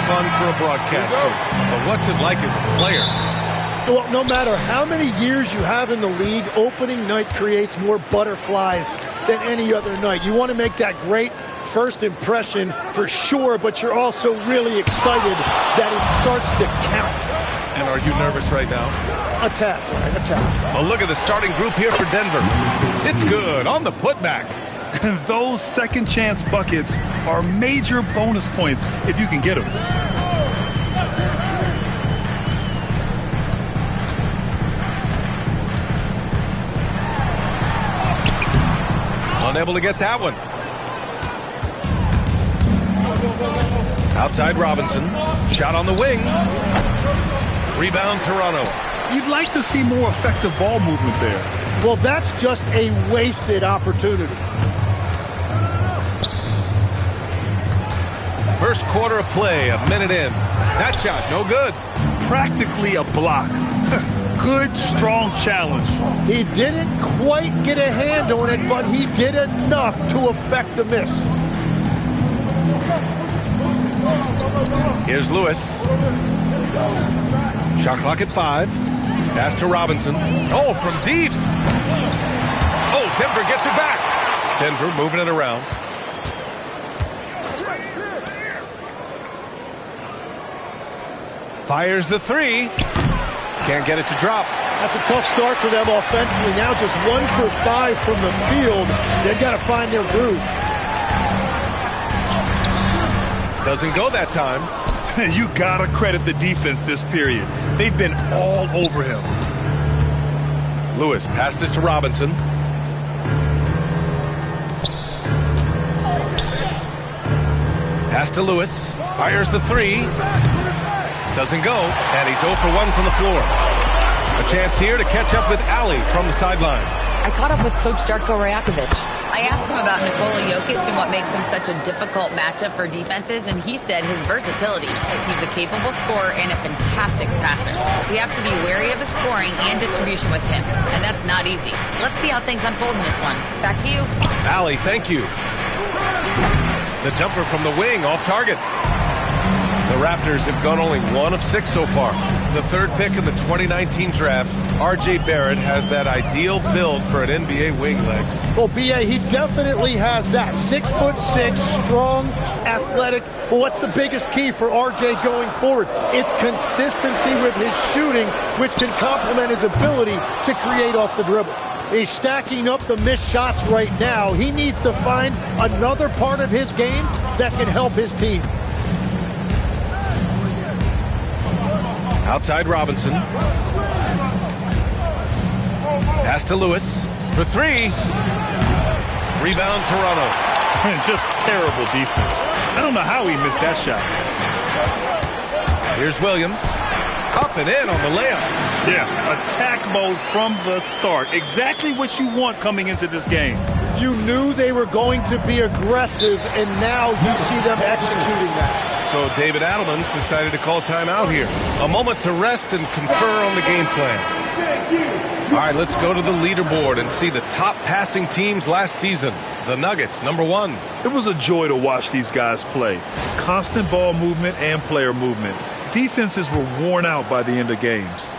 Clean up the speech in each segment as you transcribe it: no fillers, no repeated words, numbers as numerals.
fun for a broadcaster, but what's it like as a player? Well, no matter how many years you have in the league, opening night creates more butterflies than any other night. You want to make that great first impression for sure, but you're also really excited that it starts to count. And are you nervous right now? A tad, Brian, a tad. Well, look at the starting group here for Denver. It's good on the putback. Those second chance buckets are major bonus points if you can get them. Unable to get that one. Outside Robinson. Shot on the wing. Rebound Toronto. You'd like to see more effective ball movement there. Well, that's just a wasted opportunity. First quarter of play, a minute in. That shot, no good. Practically a block. Good, strong challenge. He didn't quite get a hand on it, but he did enough to affect the miss. Here's Lewis. Shot clock at 5. Pass to Robinson. Oh, from deep. Oh, Denver gets it back. Denver moving it around. Fires the 3. Can't get it to drop. That's a tough start for them offensively. Now just 1 for 5 from the field. They've got to find their groove. Doesn't go that time. You got to credit the defense this period. They've been all over him. Lewis passed this to Robinson. Pass to Lewis. Fires the 3. Doesn't go. And he's 0 for 1 from the floor. A chance here to catch up with Ali from the sideline. I caught up with Coach Darko Rajakovic. I asked him about Nikola Jokic and what makes him such a difficult matchup for defenses, and he said his versatility. He's a capable scorer and a fantastic passer. We have to be wary of his scoring and distribution with him, and that's not easy. Let's see how things unfold in this one. Back to you. Ali, thank you. The jumper from the wing off target. The Raptors have gone only 1 of 6 so far. The third pick in the 2019 draft, R.J. Barrett has that ideal build for an NBA wing legs. Well, B.A., he definitely has that. 6'6", strong, athletic. But what's the biggest key for R.J. going forward? It's consistency with his shooting, which can complement his ability to create off the dribble. He's stacking up the missed shots right now. He needs to find another part of his game that can help his team. Outside Robinson. Pass to Lewis for 3. Rebound Toronto. Just terrible defense. I don't know how he missed that shot. Here's Williams. Up and in on the layup. Yeah, attack mode from the start. Exactly what you want coming into this game. You knew they were going to be aggressive, and now you see them executing that. So David Adelman's decided to call timeout here. A moment to rest and confer on the game plan. All right, let's go to the leaderboard and see the top passing teams last season. The Nuggets, number 1. It was a joy to watch these guys play. Constant ball movement and player movement. Defenses were worn out by the end of games.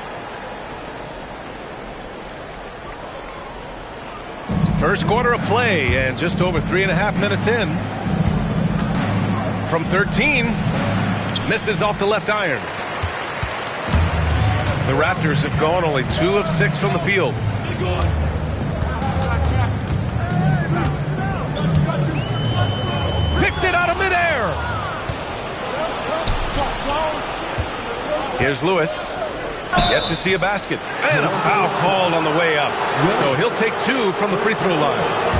First quarter of play and just over 3.5 minutes in. From 13, misses off the left iron. The Raptors have gone only 2 of 6 from the field. Picked it out of midair. Here's Lewis. Yet to see a basket. And a foul called on the way up. So he'll take 2 from the free throw line.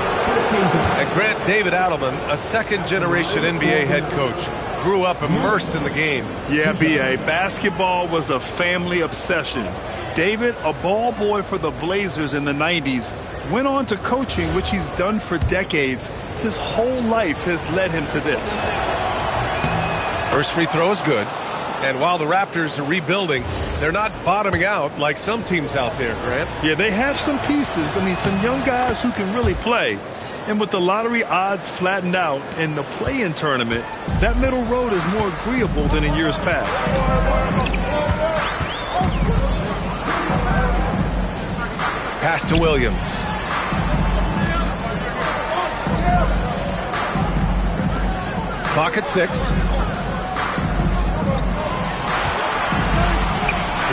And Grant, David Adelman, a second-generation NBA head coach, grew up immersed in the game. Yeah, B.A., basketball was a family obsession. David, a ball boy for the Blazers in the 90s, went on to coaching, which he's done for decades. His whole life has led him to this. First free throw is good. And while the Raptors are rebuilding, they're not bottoming out like some teams out there, Grant. Yeah, they have some pieces. I mean, some young guys who can really play. And with the lottery odds flattened out in the play-in tournament, that middle road is more agreeable than in years past. Pass to Williams. Clock at 6.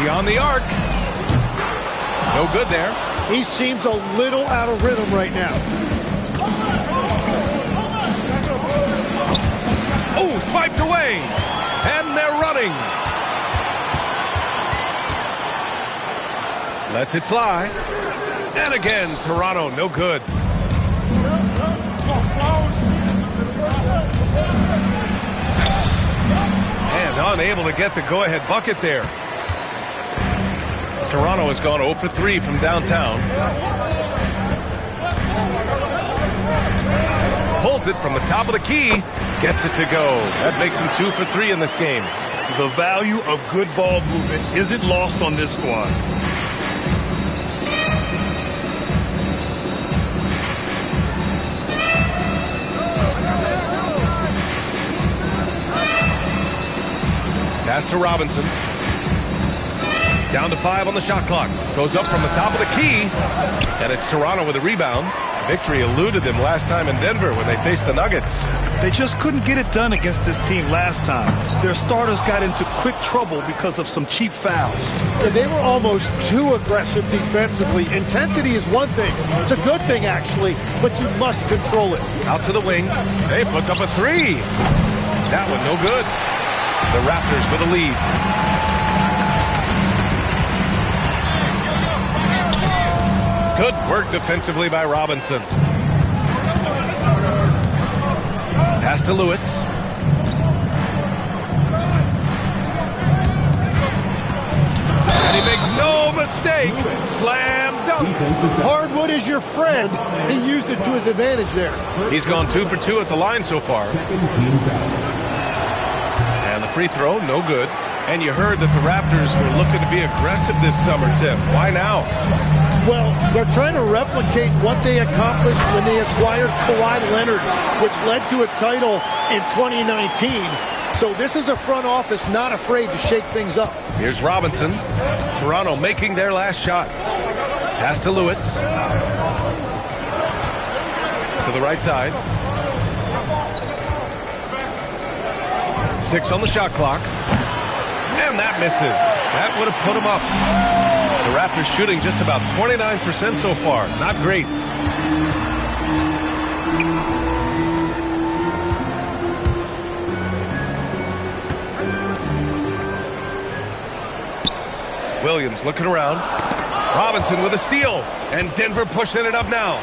Beyond the arc. No good there. He seems a little out of rhythm right now. Oh, swiped away. And they're running. Lets it fly. And again, Toronto, no good. And unable to get the go-ahead bucket there. Toronto has gone 0 for 3 from downtown. Pulls it from the top of the key. Gets it to go. That makes him 2 for 3 in this game. The value of good ball movement isn't lost on this squad. Pass to Robinson. Down to 5 on the shot clock. Goes up from the top of the key. And it's Toronto with a rebound. Victory eluded them last time in Denver when they faced the Nuggets. They just couldn't get it done against this team last time. Their starters got into quick trouble because of some cheap fouls. Yeah, they were almost too aggressive defensively. Intensity is one thing. It's a good thing, actually, but you must control it. Out to the wing. Hey, puts up a 3. That one no good. The Raptors with a lead. Good work defensively by Robinson. Pass to Lewis. And he makes no mistake. Slam dunk. Hardwood is your friend. He used it to his advantage there. He's gone 2 for 2 at the line so far. And the free throw, no good. And you heard that the Raptors were looking to be aggressive this summer, Tim. Why now? Well, they're trying to replicate what they accomplished when they acquired Kawhi Leonard, which led to a title in 2019. So this is a front office not afraid to shake things up. Here's Robinson. Toronto making their last shot. Pass to Lewis. To the right side. 6 on the shot clock. And that misses. That would have put him up. The Raptors shooting just about 29% so far. Not great. Williams looking around. Robinson with a steal. And Denver pushing it up now.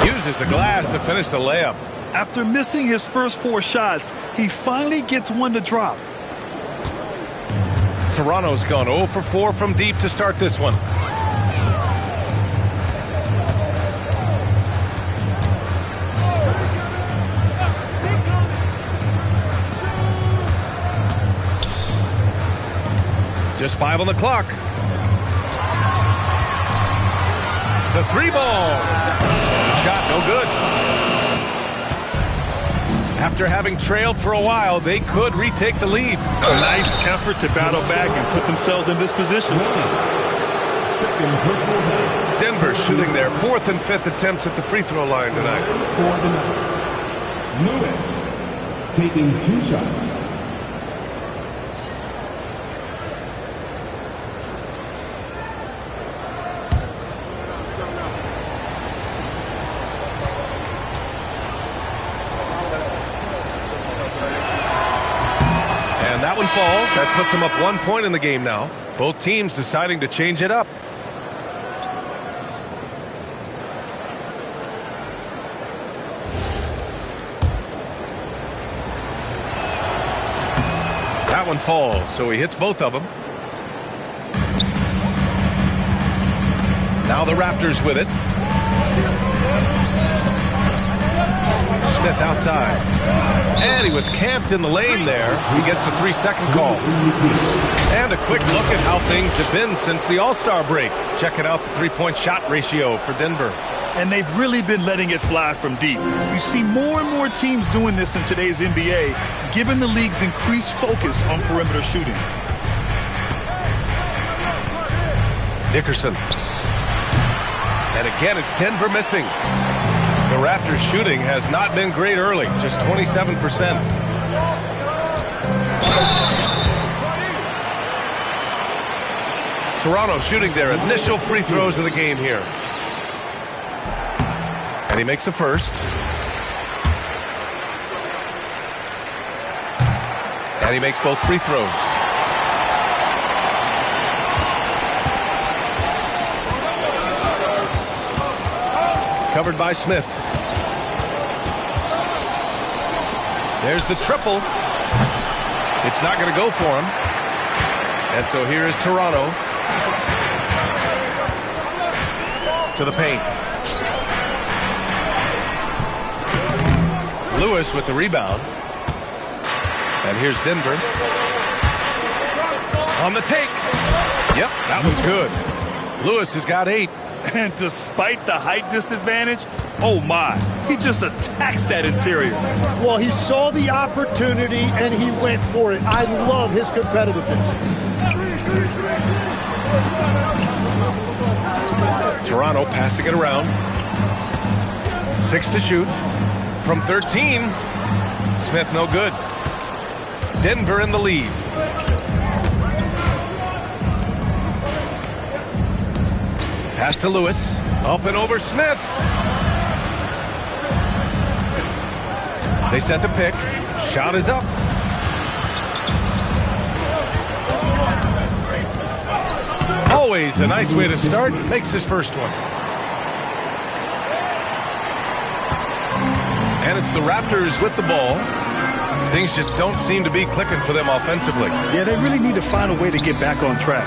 Uses the glass to finish the layup. After missing his first 4 shots, he finally gets one to drop. Toronto's gone 0 for 4 from deep to start this one. Just 5 on the clock. The 3-ball. Shot no good. After having trailed for a while, they could retake the lead. A nice effort to battle back and put themselves in this position. Denver shooting their 4th and 5th attempts at the free throw line tonight. Lewis taking 2 shots. That one falls. That puts them up 1 point in the game now. Both teams deciding to change it up. That one falls, so he hits both of them. Now the Raptors with it. Smith outside. And he was camped in the lane there. He gets a 3-second call. And a quick look at how things have been since the All-Star break. Checking out the three-point shot ratio for Denver. And they've really been letting it fly from deep. You see more and more teams doing this in today's NBA, given the league's increased focus on perimeter shooting. Dickerson. And again, it's Denver missing. The Raptors shooting has not been great early, just 27%. Toronto shooting their initial free throws of the game here. And he makes the first. And he makes both free throws. Covered by Smith. There's the triple. It's not going to go for him. And so here is Toronto. To the paint. Lewis with the rebound. And here's Denver. On the take. Yep, that one's good. Lewis has got 8. And despite the height disadvantage, oh my, he just attacks that interior. Well, he saw the opportunity and he went for it. I love his competitiveness. Toronto passing it around. 6 to shoot. From 13. Smith no good. Denver in the lead. Pass to Lewis. Up and over Smith. They set the pick. Shot is up. Always a nice way to start. Makes his first one. And it's the Raptors with the ball. Things just don't seem to be clicking for them offensively. Yeah, they really need to find a way to get back on track.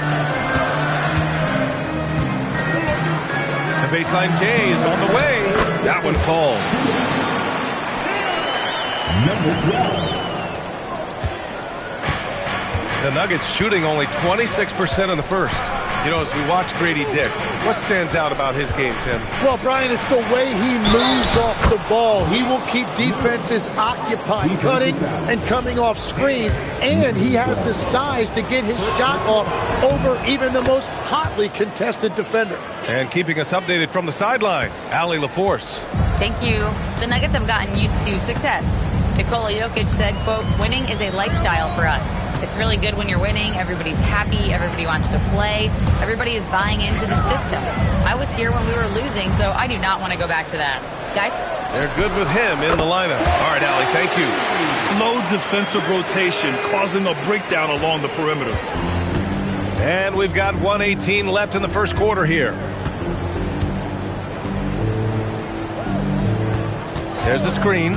The baseline J is on the way. That one falls. The Nuggets shooting only 26% in the first. You know, as we watch Grady Dick, what stands out about his game, Tim? Well, Brian, it's the way he moves off the ball. He will keep defenses occupied, cutting and coming off screens, and he has the size to get his shot off over even the most hotly contested defender. And keeping us updated from the sideline, Allie LaForce. Thank you. The Nuggets have gotten used to success. Nikola Jokic said, quote, "Winning is a lifestyle for us. It's really good when you're winning. Everybody's happy. Everybody wants to play. Everybody is buying into the system. I was here when we were losing, so I do not want to go back to that." Guys? They're good with him in the lineup. All right, Allie, thank you. Slow defensive rotation causing a breakdown along the perimeter. And we've got 1:18 left in the first quarter here. There's a screen.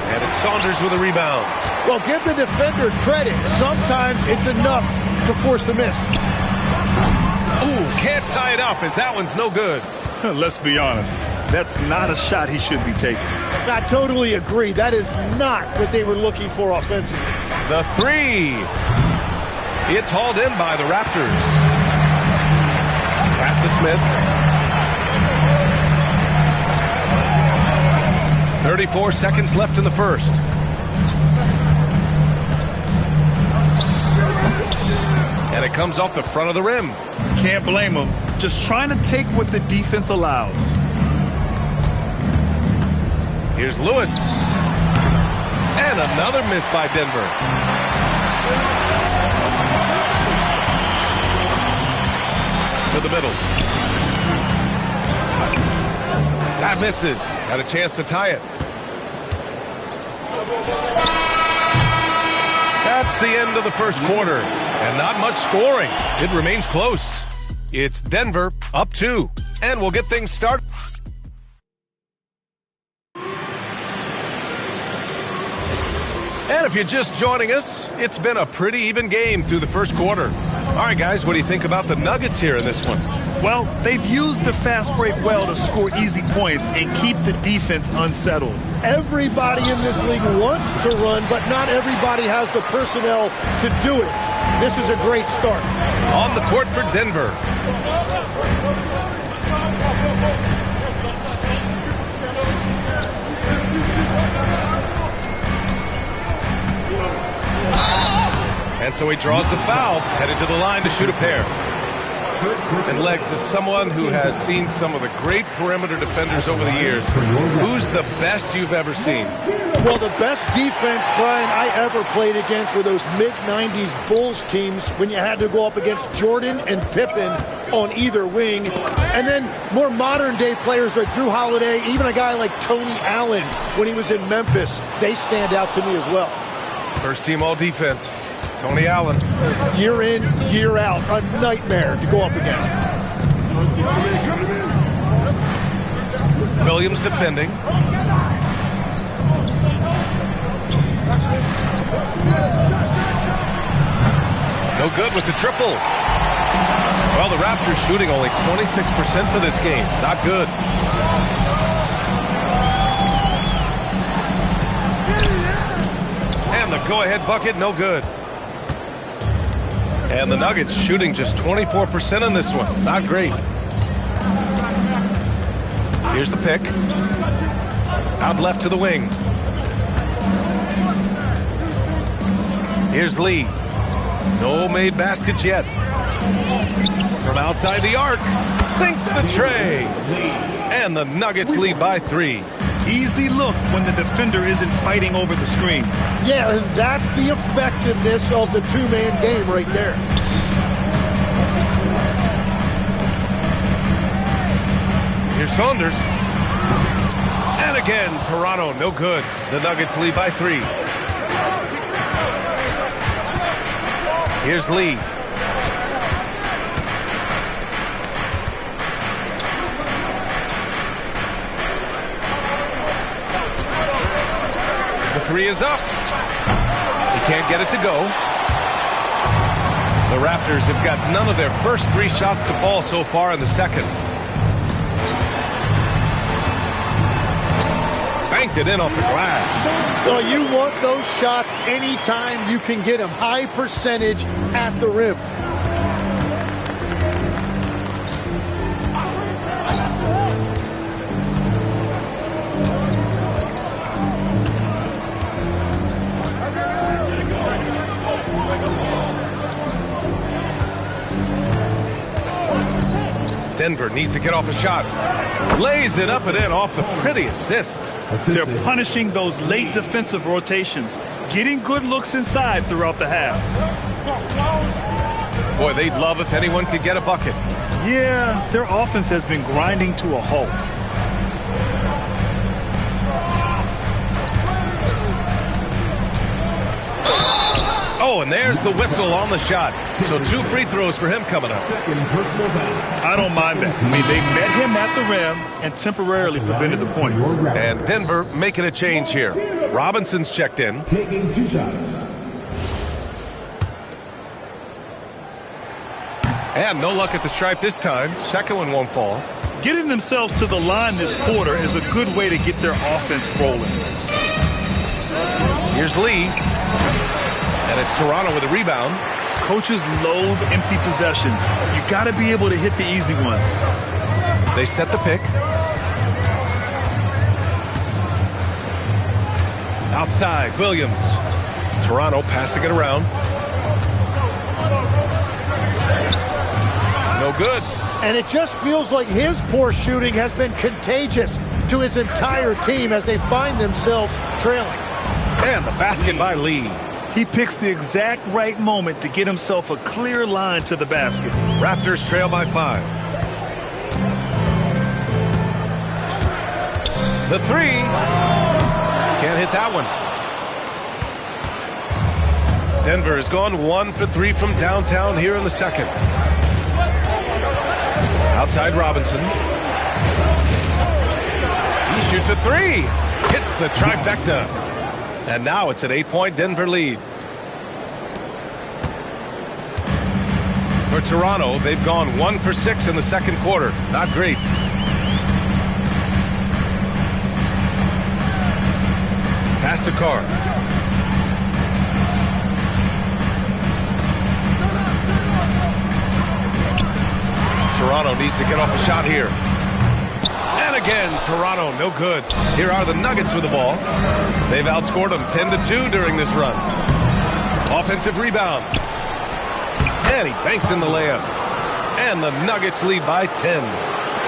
And it's Saunders with a rebound. Well, give the defender credit. Sometimes it's enough to force the miss. Ooh, can't tie it up as that one's no good. Let's be honest. That's not a shot he should be taking. I totally agree. That is not what they were looking for offensively. The three. It's hauled in by the Raptors. Pass to Smith. 34 seconds left in the first. And it comes off the front of the rim. Can't blame him. Just trying to take what the defense allows. Here's Lewis. And another miss by Denver. To the middle. That misses. Had a chance to tie it. That's the end of the first quarter. And not much scoring. It remains close. It's Denver up 2. And we'll get things started. And if you're just joining us, it's been a pretty even game through the first quarter. All right, guys, what do you think about the Nuggets here in this one? Well, they've used the fast break well to score easy points and keep the defense unsettled. Everybody in this league wants to run, but not everybody has the personnel to do it. This is a great start. On the court for Denver. And so he draws the foul, headed to the line to shoot a pair. And Legs, is someone who has seen some of the great perimeter defenders over the years. Who's the best you've ever seen? Well, the best defense, Brian, I ever played against were those mid-90s Bulls teams when you had to go up against Jordan and Pippen on either wing. And then more modern-day players like Drew Holiday, even a guy like Tony Allen when he was in Memphis. They stand out to me as well. First team all-defense. Tony Allen. Year in, year out. A nightmare to go up against. Williams defending. No good with the triple. Well, the Raptors shooting only 26% for this game. Not good. And the go-ahead bucket, no good. And the Nuggets shooting just 24% in this one. Not great. Here's the pick. Out left to the wing. Here's Lee. No made baskets yet. From outside the arc. Sinks the tray. And the Nuggets lead by 3. Easy look when the defender isn't fighting over the screen. Yeah, and that's the effectiveness of the two-man game right there. Here's Saunders. And again, Toronto, no good. The Nuggets lead by 3. Here's Lee. The 3 is up. He can't get it to go. The Raptors have got none of their first 3 shots to fall so far in the second. Banked it in off the glass. Well, you want those shots anytime you can get them. High percentage at the rim. Denver needs to get off a shot. Lays it up and in off the pretty assist. They're punishing those late defensive rotations, getting good looks inside throughout the half. Boy, they'd love if anyone could get a bucket. Yeah, their offense has been grinding to a halt. Oh, and there's the whistle on the shot. So 2 free throws for him coming up. I don't mind that. I mean, they met him at the rim and temporarily prevented the points. And Denver making a change here. Robinson's checked in. Taking 2 shots. And no luck at the stripe this time. Second one won't fall. Getting themselves to the line this quarter is a good way to get their offense rolling. Here's Lee. And it's Toronto with a rebound. Coaches loathe empty possessions. You got to be able to hit the easy ones. They set the pick. Outside, Williams. Toronto passing it around. No good. And it just feels like his poor shooting has been contagious to his entire team as they find themselves trailing. And the basket by Lee. He picks the exact right moment to get himself a clear line to the basket. Raptors trail by 5. The 3. Can't hit that one. Denver has gone 1 for 3 from downtown here in the second. Outside Robinson. He shoots a 3. Hits the trifecta. And now it's an 8-point Denver lead. For Toronto, they've gone 1 for 6 in the second quarter. Not great. Pass to Carr. Toronto needs to get off a shot here. And again, Toronto, no good. Here are the Nuggets with the ball. They've outscored them 10-2 during this run. Offensive rebound. And he banks in the layup. And the Nuggets lead by 10.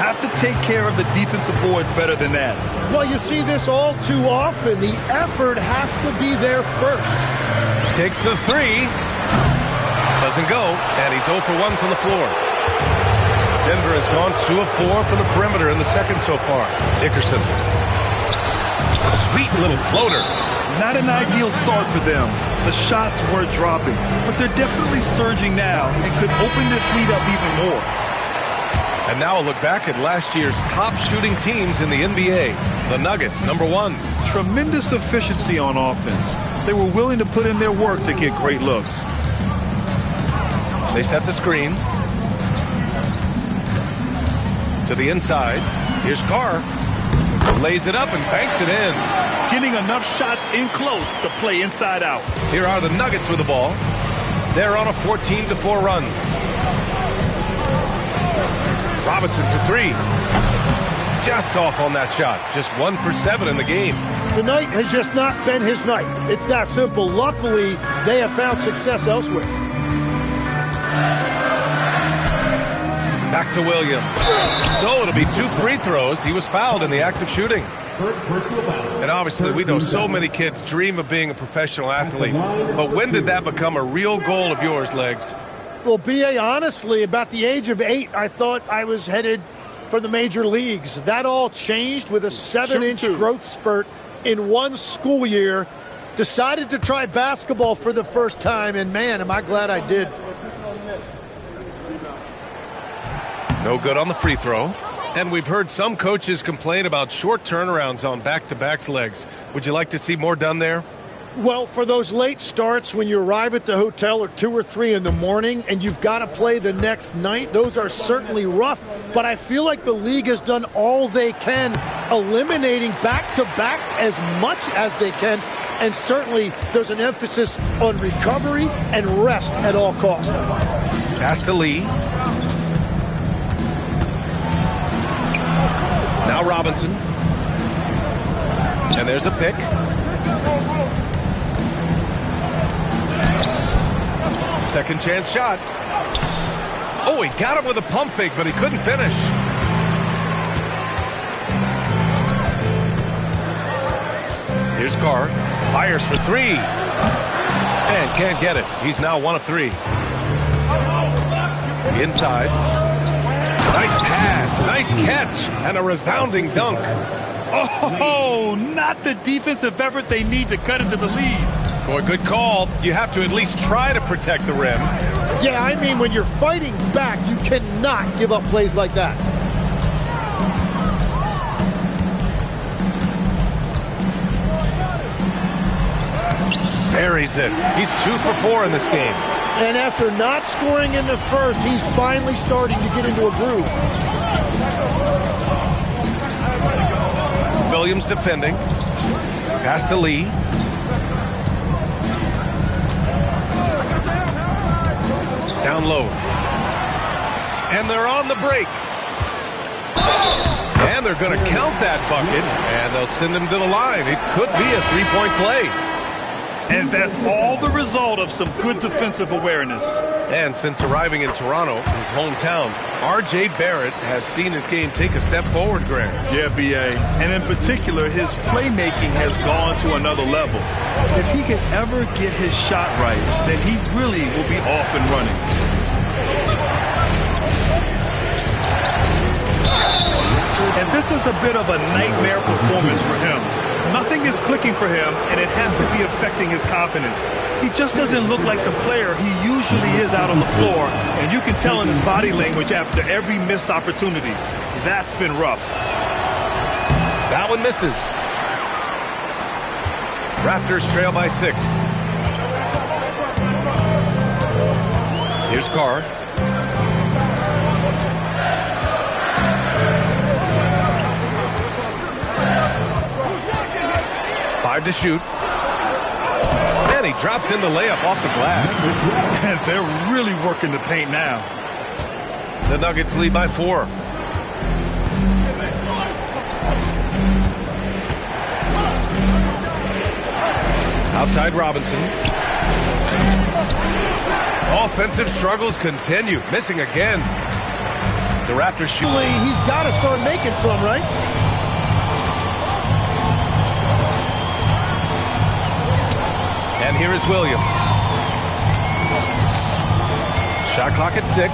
Have to take care of the defensive boards better than that. Well, you see this all too often. The effort has to be there first. Takes the three. Doesn't go. And he's 0 for 1 from the floor. Denver has gone 2 of 4 from the perimeter in the second so far. Dickerson. Sweet little floater. Not an ideal start for them. The shots were dropping, but they're definitely surging now and could open this lead up even more. And now a look back at last year's top shooting teams in the NBA. The Nuggets, number 1. Tremendous efficiency on offense. They were willing to put in their work to get great looks. They set the screen. To the inside. Here's Carr. Lays it up and banks it in. Getting enough shots in close to play inside out. Here are the Nuggets with the ball. They're on a 14-4 run. Robinson for 3. Just off on that shot. Just 1 for 7 in the game. Tonight has just not been his night. It's that simple. Luckily, they have found success elsewhere. Back to Williams. So it'll be 2 free throws. He was fouled in the act of shooting. And obviously we know so many kids dream of being a professional athlete. But when did that become a real goal of yours, Legs? Well, B.A., honestly, about the age of 8, I thought I was headed for the major leagues. That all changed with a 7-inch growth spurt in one school year. Decided to try basketball for the first time, and man, am I glad I did. No good on the free throw. And we've heard some coaches complain about short turnarounds on back-to-backs, Legs. Would you like to see more done there? Well, for those late starts when you arrive at the hotel at 2 or 3 in the morning and you've got to play the next night, those are certainly rough. But I feel like the league has done all they can, eliminating back-to-backs as much as they can. And certainly there's an emphasis on recovery and rest at all costs. Pass to Lee. Now Robinson. And there's a pick. Second chance shot. Oh, he got him with a pump fake, but he couldn't finish. Here's Carr. Fires for 3. And can't get it. He's now 1 of 3. Inside. Nice pass, nice catch, and a resounding dunk. Oh, not the defensive effort they need to cut into the lead. Boy, good call. You have to at least try to protect the rim. Yeah, I mean, when you're fighting back, you cannot give up plays like that. Buries it. He's 2 for 4 in this game. And after not scoring in the first, he's finally starting to get into a groove. Williams defending. Pass to Lee. Down low. And they're on the break. And they're going to count that bucket. And they'll send him to the line. It could be a 3-point play. And that's all the result of some good defensive awareness. And since arriving in Toronto, his hometown, R.J. Barrett has seen his game take a step forward, Grant. Yeah, B.A. And in particular, his playmaking has gone to another level. If he can ever get his shot right, then he really will be off and running. And this is a bit of a nightmare performance for him. Nothing is clicking for him, and it has to be affecting his confidence. He just doesn't look like the player he usually is out on the floor, and you can tell in his body language after every missed opportunity. That's been rough. That one misses. Raptors trail by 6. Here's Carr. 5 to shoot. And he drops in the layup off the glass. They're really working the paint now. The Nuggets lead by 4. Outside Robinson. Offensive struggles continue. Missing again. The Raptors shoot. He's got to start making some, right? And here is Williams. Shot clock at 6.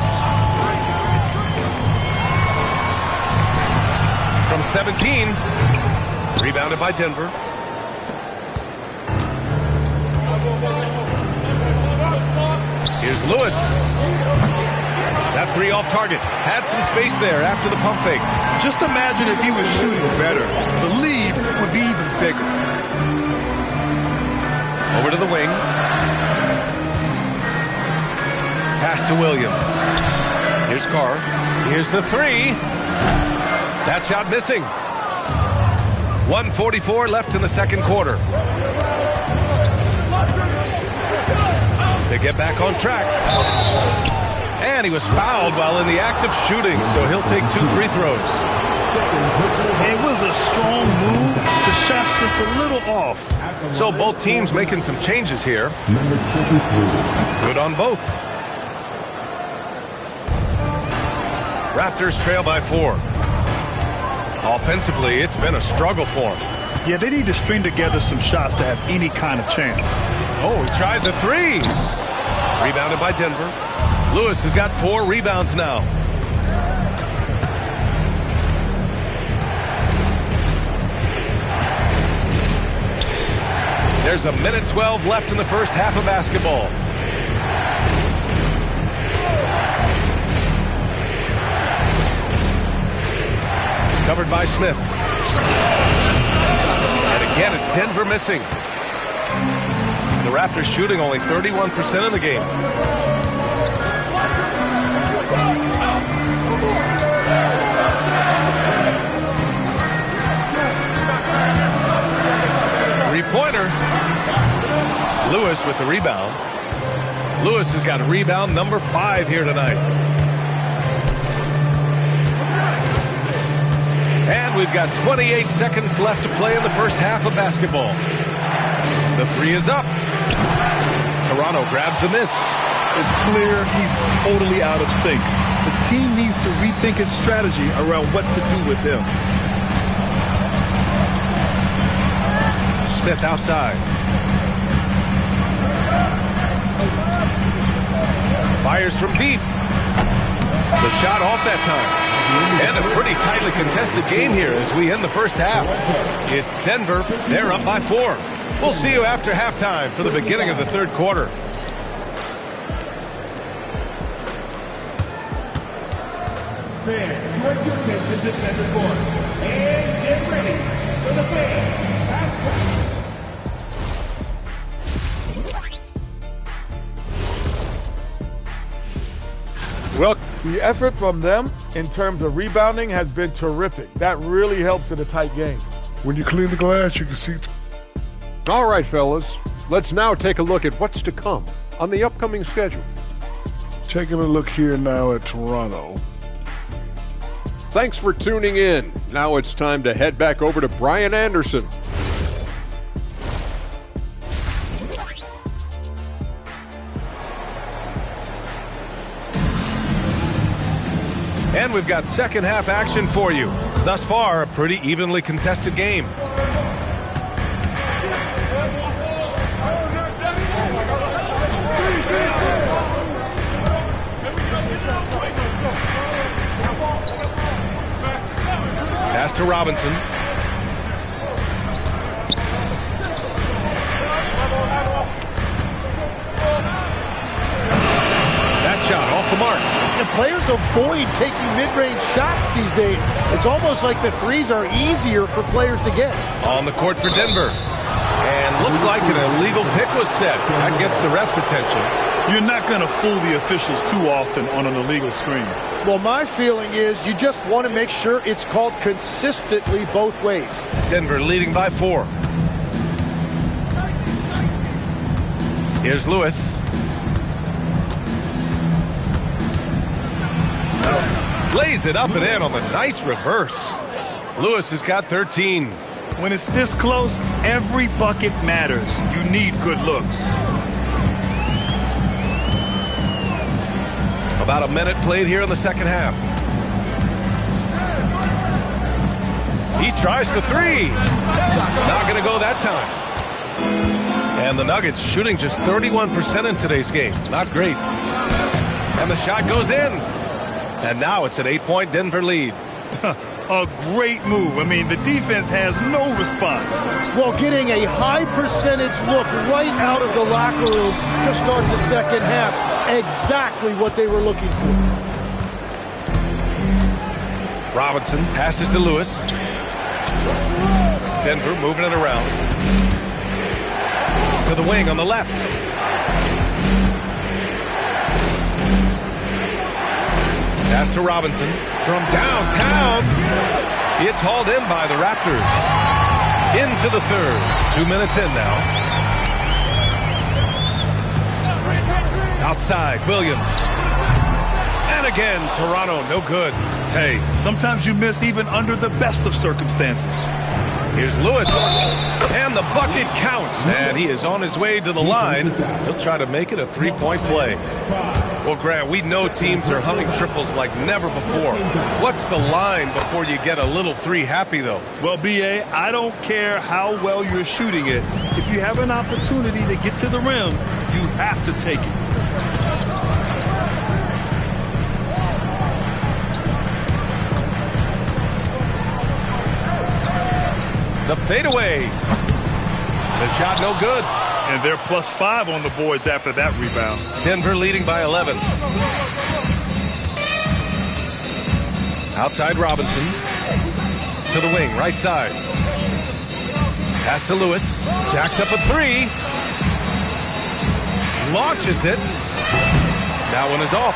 From 17. Rebounded by Denver. Here's Lewis. That 3 off target. Had some space there after the pump fake. Just imagine if he was shooting better. The lead would be even bigger. Over to the wing. Pass to Williams. Here's Carr. Here's the 3. That shot missing. 1:44 left in the second quarter. To get back on track. And he was fouled while in the act of shooting, so he'll take 2 free throws. It was a strong move. The shot's just a little off. So both teams making some changes here. Number 23. Good on both. Raptors trail by 4. Offensively, it's been a struggle for them. Yeah, they need to string together some shots to have any kind of chance. Oh, he tries a 3. Rebounded by Denver. Lewis has got 4 rebounds now. There's 1:12 left in the first half of basketball. Covered by Smith. And again, it's Denver missing. The Raptors shooting only 31% of the game. Three-pointer. Lewis with the rebound. Lewis has got rebound number 5 here tonight. And we've got 28 seconds left to play in the first half of basketball. The 3 is up. Toronto grabs the miss. It's clear he's totally out of sync. The team needs to rethink its strategy around what to do with him. Smith outside. Fires from deep. The shot off that time. And a pretty tightly contested game here as we end the first half. It's Denver. They're up by 4. We'll see you after halftime for the beginning of the third quarter. Fans, direct your attention to center court. And get ready for the fans. Well, the effort from them in terms of rebounding has been terrific. That really helps in a tight game. When you clean the glass, you can see. All right, fellas. Let's now take a look at what's to come on the upcoming schedule. Taking a look here now at Toronto. Thanks for tuning in. Now it's time to head back over to Brian Anderson. And we've got second half action for you. Thus far, a pretty evenly contested game. Pass to Robinson. That shot off the mark. The players avoid taking mid-range shots these days. It's almost like the 3s are easier for players to get. On the court for Denver. And looks like an illegal pick was set. That gets the ref's attention. You're not going to fool the officials too often on an illegal screen. Well, my feeling is you just want to make sure it's called consistently both ways. Denver leading by 4. Here's Lewis. Lays it up and in on the nice reverse. Lewis has got 13. When it's this close, every bucket matters. You need good looks. About a minute played here in the second half. He tries for three. Not going to go that time. And the Nuggets shooting just 31% in today's game. Not great. And the shot goes in. And now it's an 8-point Denver lead. A great move. I mean, the defense has no response. Well, getting a high percentage look right out of the locker room to start the second half. Exactly what they were looking for. Robinson passes to Lewis. Denver moving it around. To the wing on the left. Pass to Robinson from downtown. It's hauled in by the Raptors. Into the third. 2 minutes in now. Outside, Williams. And again, Toronto, no good. Hey, sometimes you miss even under the best of circumstances. Here's Lewis. And the bucket counts. And he is on his way to the line. He'll try to make it a three-point play. Well, Grant, we know teams are humming triples like never before. What's the line before you get a little three happy, though? Well, B.A., I don't care how well you're shooting it. If you have an opportunity to get to the rim, you have to take it. The fadeaway. The shot no good. And they're +5 on the boards after that rebound. Denver leading by 11. Outside Robinson. To the wing, right side. Pass to Lewis. Jacks up a three. Launches it. That one is off.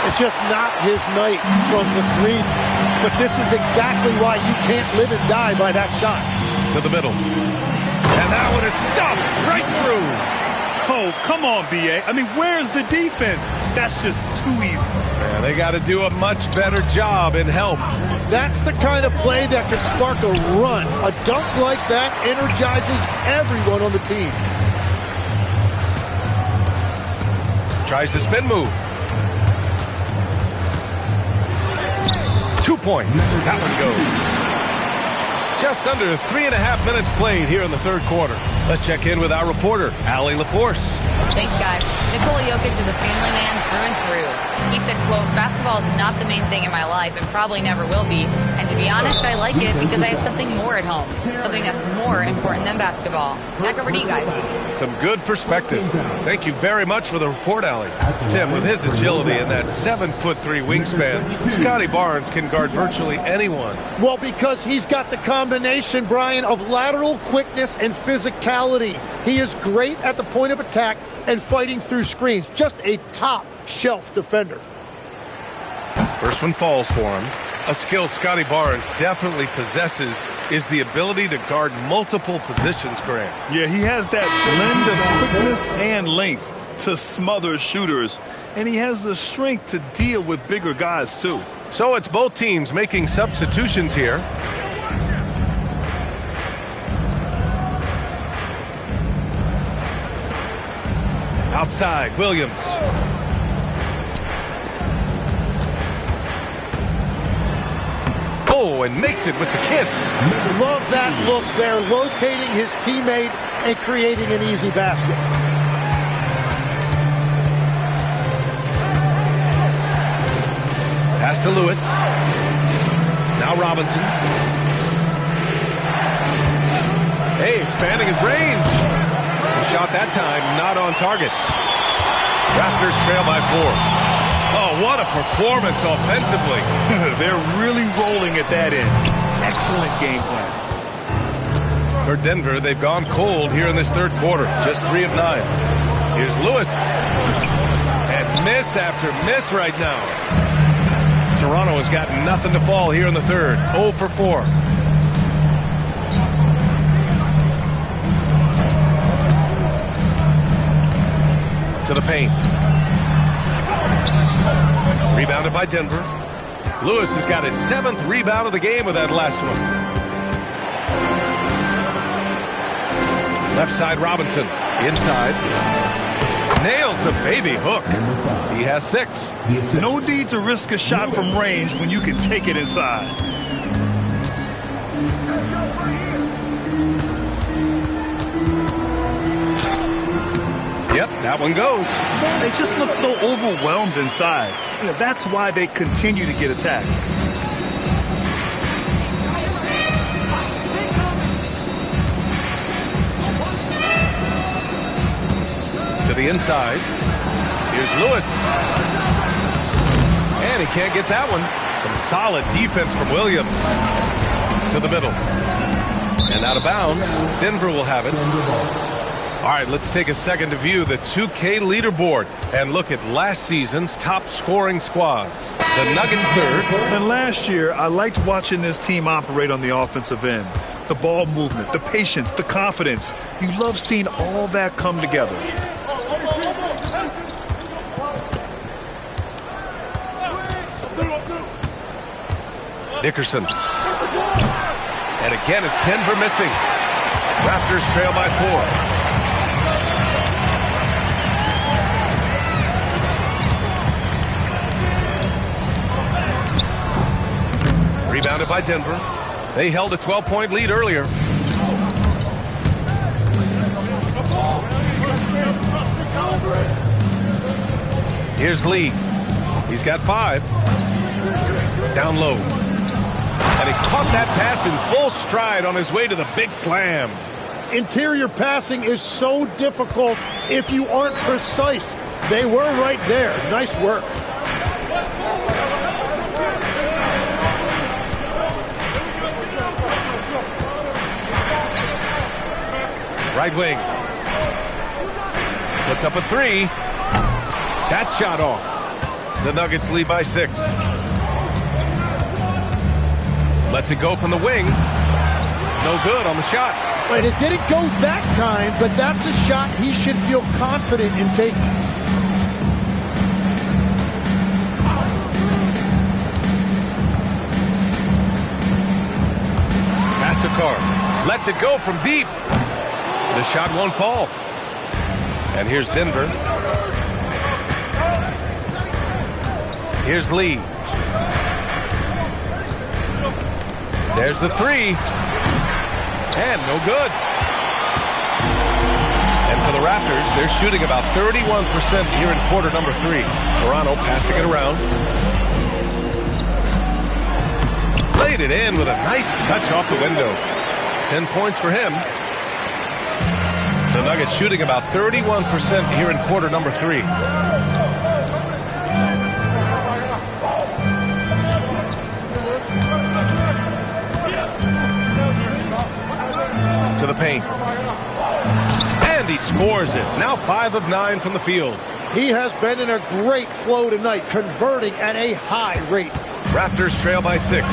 It's just not his night from the three. But this is exactly why you can't live and die by that shot. To the middle. And that one is stuffed right through. Oh, come on, B.A. I mean, where's the defense? That's just too easy. Man, they got to do a much better job in help. That's the kind of play that can spark a run. A dunk like that energizes everyone on the team. Tries the spin move. 2 points. That one goes. Just under 3.5 minutes played here in the third quarter. Let's check in with our reporter, Allie LaForce. Thanks, guys. Nikola Jokic is a family man through and through. He said, quote, "Basketball is not the main thing in my life and probably never will be. And to be honest, I like it because I have something more at home. Something that's more important than basketball." Back over to you guys. Some good perspective. Thank you very much for the report, Allie. Tim, with his agility and that 7'3" wingspan, Scotty Barnes can guard virtually anyone. Well, because he's got the combination, Brian, of lateral quickness and physicality. He is great at the point of attack and fighting through screens. Just a top-shelf defender. First one falls for him. A skill Scotty Barnes definitely possesses is the ability to guard multiple positions, Grant. Yeah, he has that blend of quickness and length to smother shooters. And he has the strength to deal with bigger guys, too. So it's both teams making substitutions here. Outside, Williams. Oh, and makes it with the kiss. Love that look there, locating his teammate and creating an easy basket. Pass to Lewis. Now Robinson. Hey, expanding his range. The shot that time, not on target. Raptors trail by 4. Oh, what a performance offensively. They're really rolling at that end. Excellent game plan. For Denver, they've gone cold here in this third quarter. Just 3 of 9. Here's Lewis. And miss after miss right now. Toronto has got nothing to fall here in the third. 0 for 4. To the paint. Rebounded by Denver. Lewis has got his 7th rebound of the game with that last one. Left side Robinson. Inside. Nails the baby hook. He has 6. No need to risk a shot from range when you can take it inside. Yep, that one goes. They just look so overwhelmed inside. That's why they continue to get attacked. To the inside. Here's Lewis. And he can't get that one. Some solid defense from Williams. To the middle. And out of bounds. Denver will have it. All right, let's take a second to view the 2K leaderboard and look at last season's top scoring squads. The Nuggets 3rd. And last year, I liked watching this team operate on the offensive end. The ball movement, the patience, the confidence. You love seeing all that come together. Dickerson. And again, it's Denver missing. Raptors trail by 4. Rebounded by Denver. They held a 12-point lead earlier. Here's Lee. He's got 5. Down low. And he caught that pass in full stride on his way to the big slam. Interior passing is so difficult if you aren't precise. They were right there. Nice work. Right wing. Puts up a 3. That shot off. The Nuggets lead by 6. Lets it go from the wing. No good on the shot. Wait, it didn't go that time, but that's a shot he should feel confident in taking. Mastercard lets it go from deep. The shot won't fall. And here's Denver. Here's Lee. There's the 3. And no good. And for the Raptors, they're shooting about 31% here in quarter number 3. Toronto passing it around. Laid it in with a nice touch off the window. 10 points for him. The Nuggets shooting about 31% here in quarter number 3. To the paint. And he scores it. Now 5 of 9 from the field. He has been in a great flow tonight, converting at a high rate. Raptors trail by 6.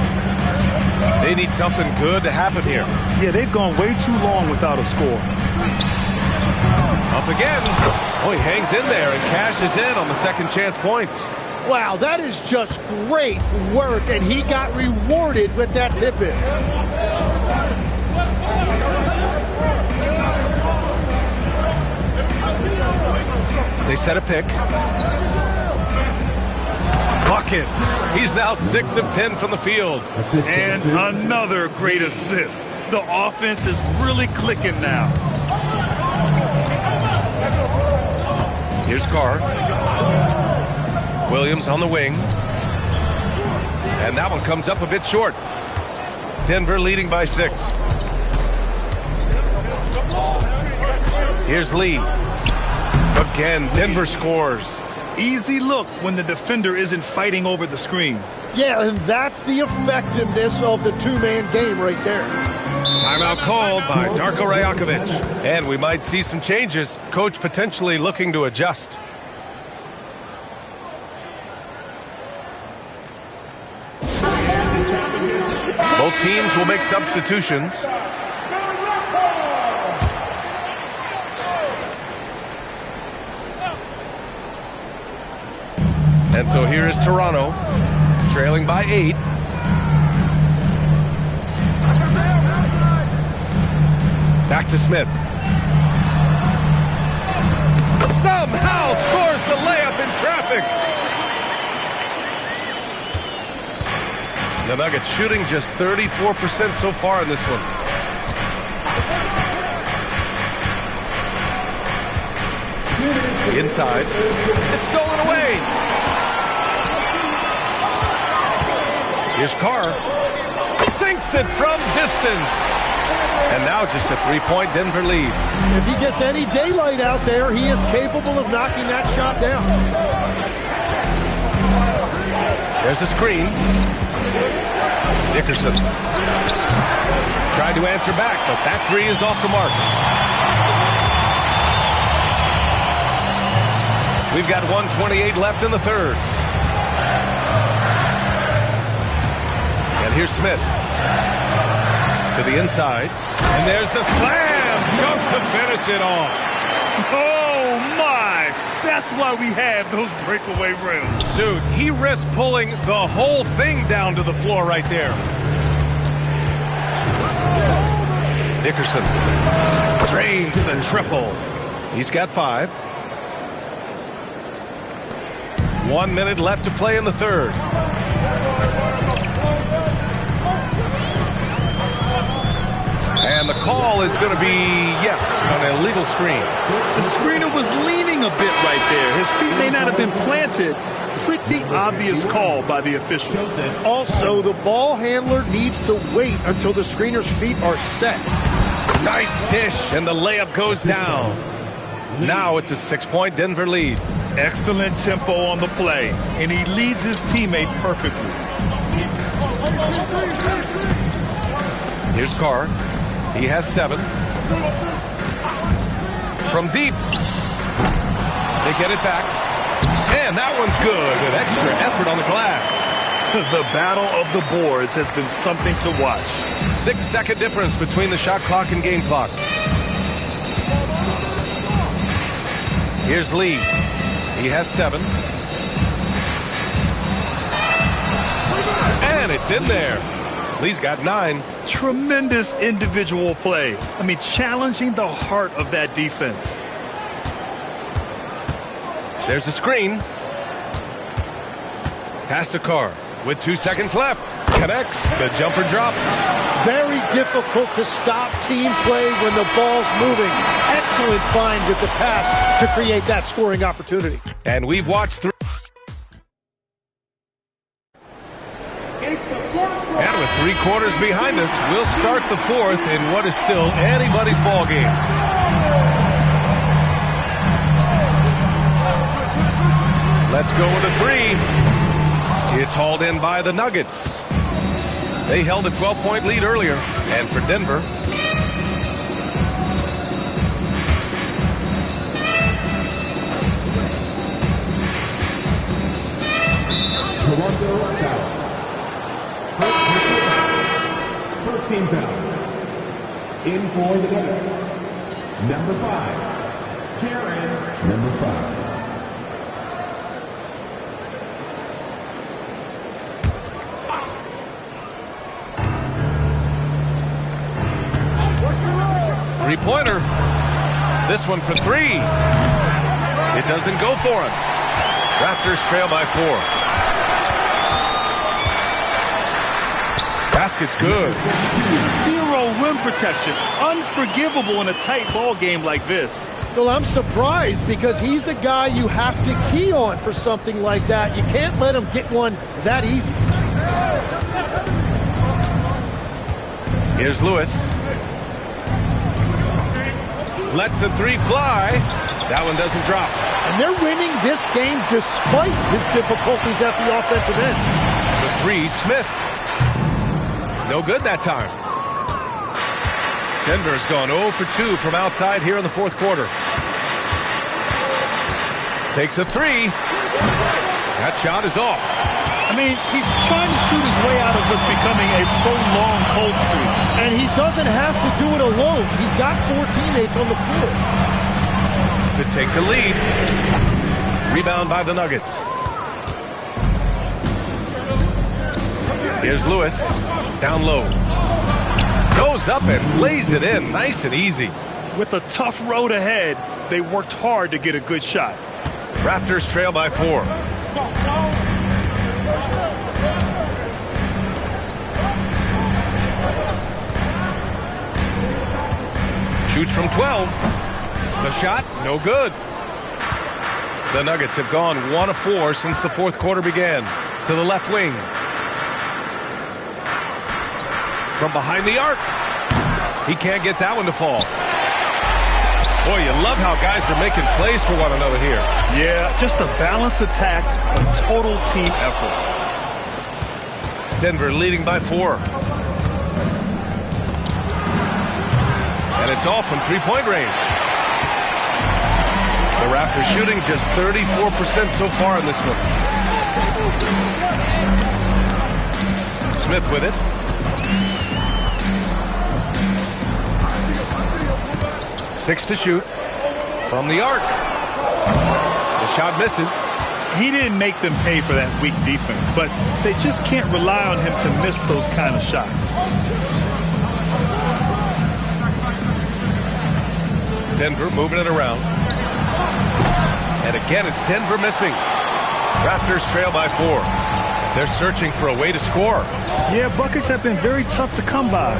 They need something good to happen here. Yeah, they've gone way too long without a score. Up again. Oh, he hangs in there and cashes in on the second chance points. Wow, that is just great work, and he got rewarded with that tip-in. They set a pick. Buckets. He's now 6 of 10 from the field. And another great assist. The offense is really clicking now. Here's Carr. Williams on the wing. And that one comes up a bit short. Denver leading by 6. Here's Lee. Again, Denver scores. Easy look when the defender isn't fighting over the screen. Yeah, and that's the effectiveness of the two-man game right there. Timeout called by Darko Rajakovic. And we might see some changes. Coach potentially looking to adjust. Both teams will make substitutions. And so here is Toronto, trailing by 8. Back to Smith. Somehow scores the layup in traffic. The Nuggets shooting just 34% so far in this one. Inside. It's stolen away. Here's Carr. Sinks it from distance. And now just a 3-point Denver lead. If he gets any daylight out there, he is capable of knocking that shot down. There's a screen. Dickerson tried to answer back, but that 3 is off the mark. We've got 1:28 left in the third. And here's Smith to the inside. And there's the slam dunk to finish it off. Oh, my. That's why we have those breakaway rims. Dude, he risked pulling the whole thing down to the floor right there. Dickerson drains the triple. He's got 5. 1 minute left to play in the third. And the call is going to be, yes, an illegal screen. The screener was leaning a bit right there. His feet may not have been planted. Pretty obvious call by the officials. Also, the ball handler needs to wait until the screener's feet are set. Nice dish, and the layup goes down. Now it's a 6-point Denver lead. Excellent tempo on the play, and he leads his teammate perfectly. Here's Carr. He has 7. From deep. They get it back. And that one's good with extra effort on the glass. The battle of the boards has been something to watch. 6-second difference between the shot clock and game clock. Here's Lee. He has 7. And it's in there. Lee's got 9. Tremendous individual play. I mean, challenging the heart of that defense. There's a screen. Pass to Carr with 2 seconds left. Connects. The jumper drops. Very difficult to stop team play when the ball's moving. Excellent find with the pass to create that scoring opportunity. And we've watched through. And with 3 quarters behind us, we'll start the fourth in what is still anybody's ball game. Let's go with a 3. It's hauled in by the Nuggets. They held a 12-point lead earlier. And for Denver, First team foul. In for the Nuggets. Number 5. Jaron. Number 5. three-pointer. This one for 3. It doesn't go for him. Raptors trail by 4. Basket's good. 0 rim protection. Unforgivable in a tight ball game like this. Well, I'm surprised because he's a guy you have to key on for something like that. You can't let him get one that easy. Here's Lewis. Lets the 3 fly. That one doesn't drop. And they're winning this game despite his difficulties at the offensive end. The 3, Smith. No good that time. Denver's gone 0 for 2 from outside here in the fourth quarter. Takes a 3. That shot is off. I mean, he's trying to shoot his way out of what's becoming a prolonged cold streak. And he doesn't have to do it alone. He's got 4 teammates on the floor. To take the lead. Rebound by the Nuggets. Here's Lewis. Down low. Goes up and lays it in. Nice and easy. With a tough road ahead, they worked hard to get a good shot. Raptors trail by 4. Shoots from 12. The shot, no good. The Nuggets have gone 1 of 4 since the fourth quarter began. To the left wing. From behind the arc. He can't get that one to fall. Boy, you love how guys are making plays for one another here. Yeah, just a balanced attack, a total team effort. Denver leading by 4. And it's off from three-point range. The Raptors shooting just 34% so far in this one. Smith with it. Six to shoot from the arc. The shot misses. He didn't make them pay for that weak defense, but they just can't rely on him to miss those kind of shots. Denver moving it around. And again, it's Denver missing. Raptors trail by 4. They're searching for a way to score. Yeah, buckets have been very tough to come by.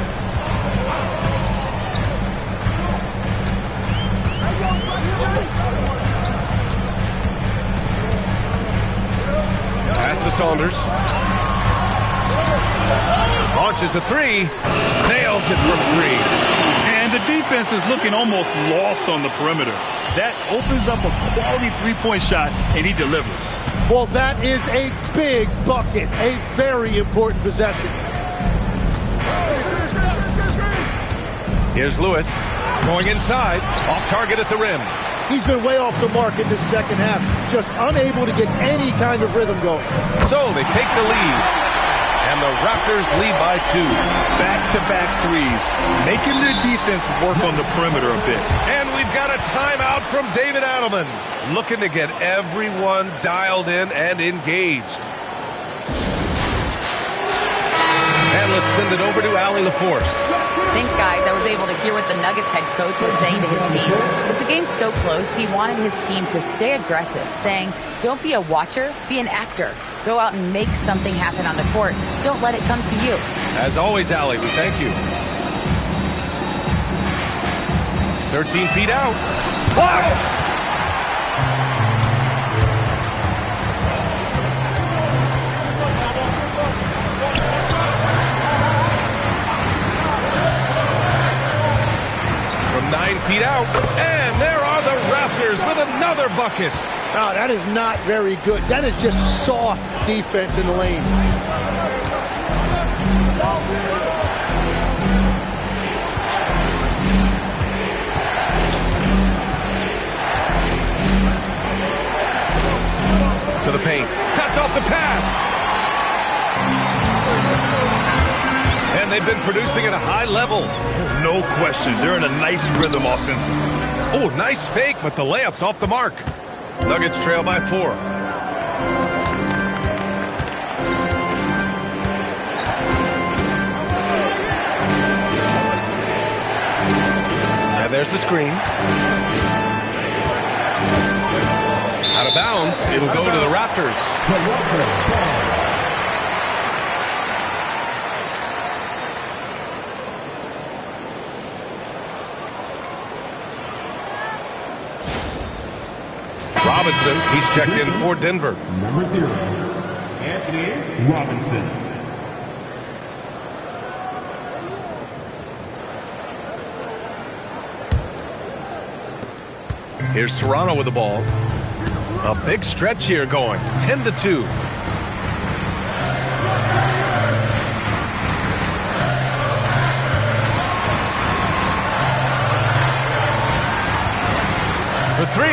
Pass to Saunders. Launches a 3. Nails it from 3. And the defense is looking almost lost on the perimeter. That opens up a quality three-point shot, and he delivers. Well, that is a big bucket, a very important possession. Here's Lewis going inside, off target at the rim. He's been way off the mark in this second half, just unable to get any kind of rhythm going. So they take the lead, and the Raptors lead by 2. Back-to-back threes, making their defense work on the perimeter a bit. And we've got a timeout from David Adelman, looking to get everyone dialed in and engaged. And let's send it over to Allie LaForce. Thanks, guys. I was able to hear what the Nuggets head coach was saying to his team. With the game so close, he wanted his team to stay aggressive, saying, don't be a watcher, be an actor. Go out and make something happen on the court. Don't let it come to you. As always, Allie, we thank you. 13 feet out. Wow! From 9 feet out, and there are the Raptors with another bucket. Oh, that is not very good. That is just soft defense in the lane. To the paint. Cuts off the pass. And they've been producing at a high level. No question. They're in a nice rhythm offensively. Oh, nice fake, but the layup's off the mark. Nuggets trail by 4. And there's the screen. Out of bounds, it'll go to the Raptors. Robinson, he's checked in for Denver. Number 0, Anthony Robinson. Here's Toronto with the ball. A big stretch here going, 10-2. For 3.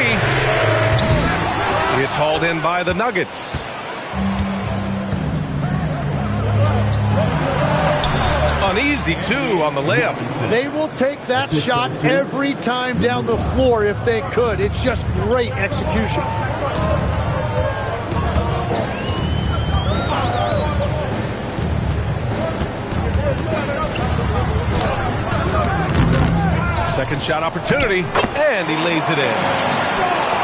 It's hauled in by the Nuggets. Uneasy, too, on the layup. They will take that shot every time down the floor if they could. It's just great execution. shot opportunity, and he lays it in.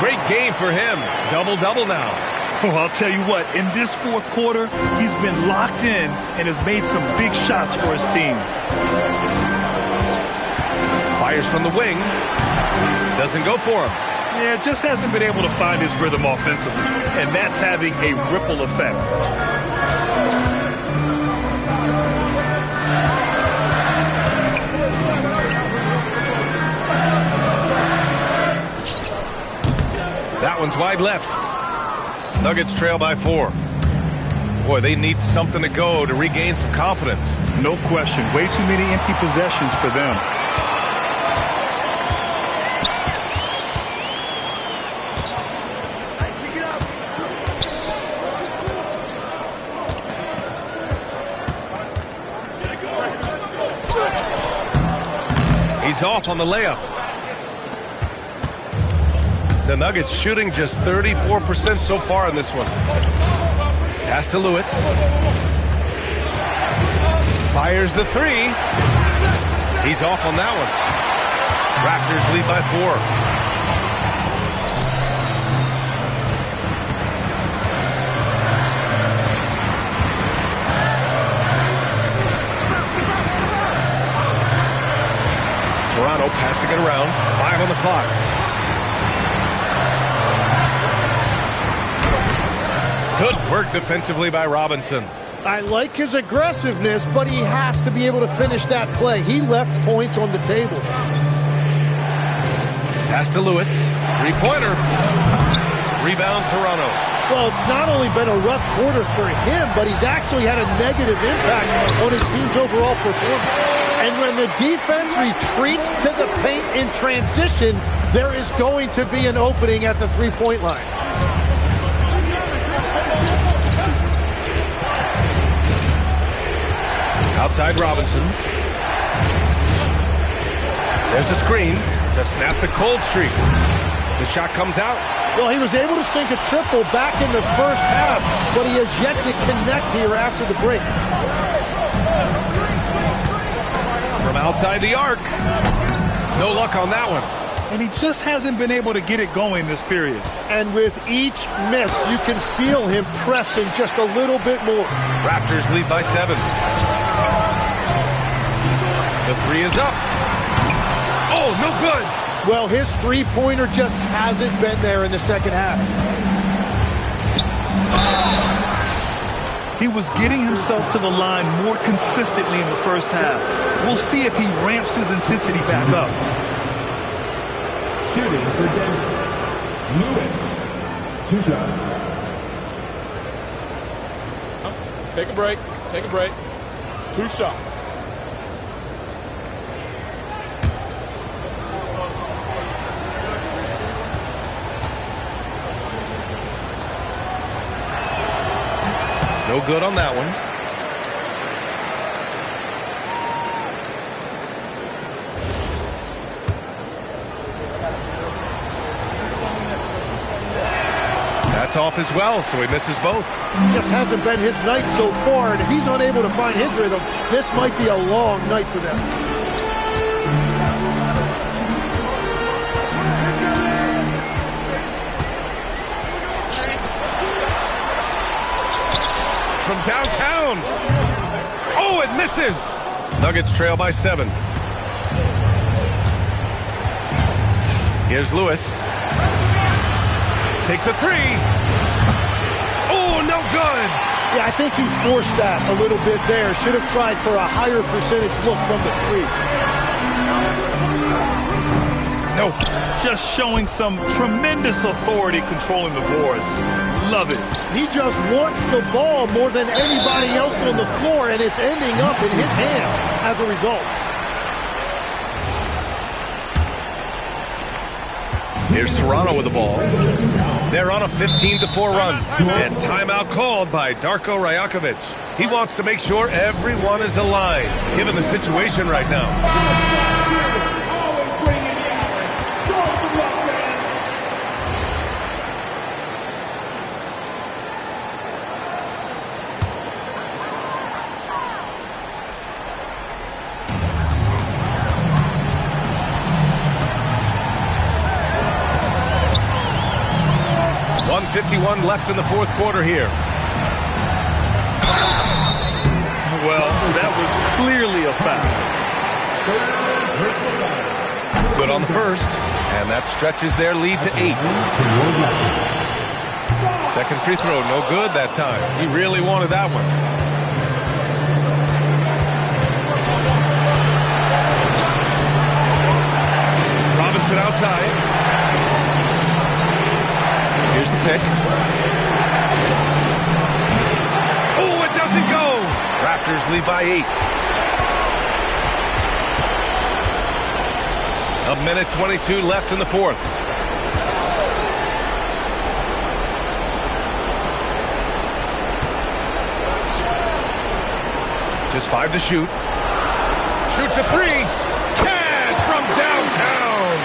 Great game for him. Double-double now. Well, I'll tell you what, in this fourth quarter, he's been locked in and has made some big shots for his team. Fires from the wing. Doesn't go for him. Yeah, just hasn't been able to find his rhythm offensively, and that's having a ripple effect. That one's wide left. Nuggets trail by 4. Boy, they need something to go to regain some confidence. No question. Way too many empty possessions for them. He's off on the layup. The Nuggets shooting just 34% so far in this one. Pass to Lewis. Fires the 3. He's off on that one. Raptors lead by 4. Toronto passing it around. 5 on the clock. Good work defensively by Robinson. I like his aggressiveness, but he has to be able to finish that play. He left points on the table. Pass to Lewis. 3-pointer. Rebound Toronto. Well, it's not only been a rough quarter for him, but he's actually had a negative impact on his team's overall performance. And when the defense retreats to the paint in transition, there is going to be an opening at the three-point line. Outside Robinson. There's a screen to snap the cold streak. The shot comes out. Well, he was able to sink a triple back in the first half, but he has yet to connect here after the break. From outside the arc. No luck on that one. And he just hasn't been able to get it going this period. And with each miss, you can feel him pressing just a little bit more. Raptors lead by 7. The 3 is up. Oh, no good. Well, his three-pointer just hasn't been there in the second half. He was getting himself to the line more consistently in the first half. We'll see if he ramps his intensity back up. Shooting for Denver, Lewis. 2 shots. Take a break. Take a break. 2 shots. No good on that one. That's off as well, so he misses both. Just hasn't been his night so far, and if he's unable to find his rhythm, this might be a long night for them. From downtown. Oh, it misses. Nuggets trail by 7. Here's Lewis. Takes a 3. Oh, no good. Yeah, I think he forced that a little bit there. Should have tried for a higher percentage look from the 3. Nope. Just showing some tremendous authority controlling the boards. Love it. He just wants the ball more than anybody else on the floor, and it's ending up in his hands as a result. Here's Toronto with the ball. They're on a 15-4 run. And timeout called by Darko Rajakovic. He wants to make sure everyone is aligned, given the situation right now. 1:51 left in the fourth quarter here. Well, that was clearly a foul. Good on the first, and that stretches their lead to 8. Second free throw, no good that time. He really wanted that one. Robinson outside. Here's the pick. Oh, it doesn't go. Raptors lead by 8. A minute 22 left in the fourth. Just 5 to shoot. Shoots a 3. Cash from downtown.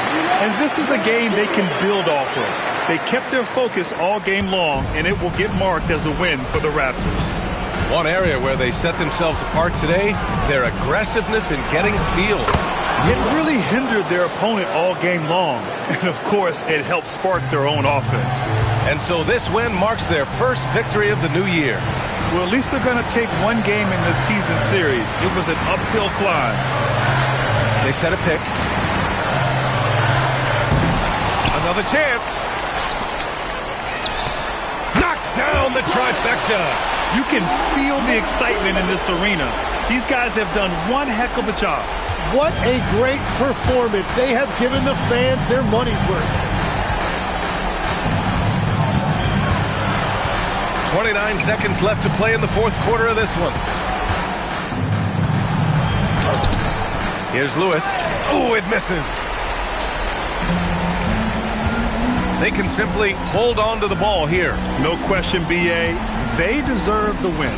And this is a game they can build off of. They kept their focus all game long, and it will get marked as a win for the Raptors. One area where they set themselves apart today, their aggressiveness in getting steals. It really hindered their opponent all game long. And, of course, it helped spark their own offense. And so this win marks their first victory of the new year. Well, at least they're going to take one game in this season series. It was an uphill climb. They set a pick. Another chance. Knocks down the trifecta. You can feel the excitement in this arena. These guys have done one heck of a job. What a great performance. They have given the fans their money's worth. 29 seconds left to play in the fourth quarter of this one. Here's Lewis. Oh, it misses. They can simply hold on to the ball here. No question, B.A. They deserve the win.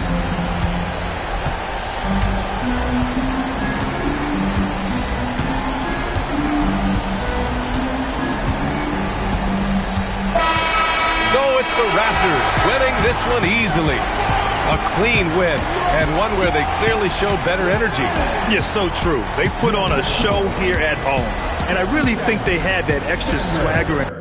So it's the Raptors winning this one easily. A clean win, and one where they clearly showed better energy. Yes, so true. They put on a show here at home, and I really think they had that extra swagger.